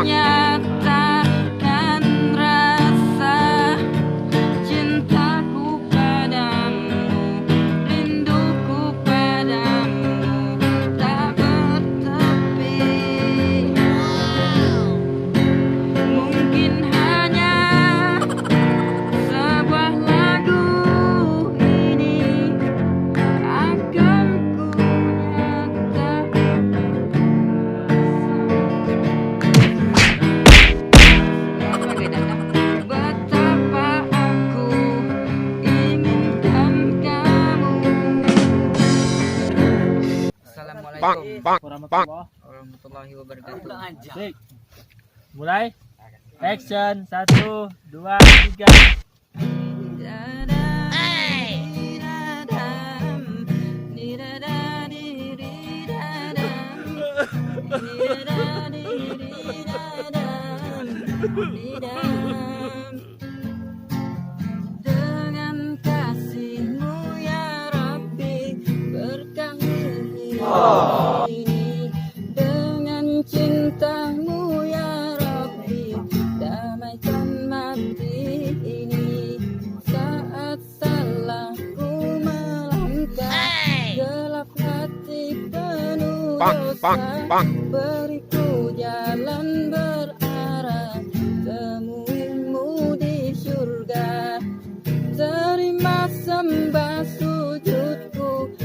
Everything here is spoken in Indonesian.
nyatakan rasa cintaku padamu, rinduku padamu tak bertepi. Mungkin hanya sebuah lagu ini akan ku nyatakan betapa aku inginkan kamu. Assalamualaikum warahmatullahi wabarakatuh. Asik. Mulai. Action 1, 2, 3. Dengan kasih-Mu ya Rabbi, berkahi hidup ini. Dengan cinta-Mu ya Rabbi, damaikan mati ini. Saat salahku melangkah, gelap hati penuh dosa, beriku jalan berarah, temuimu di surga. Terima sembah sujudku,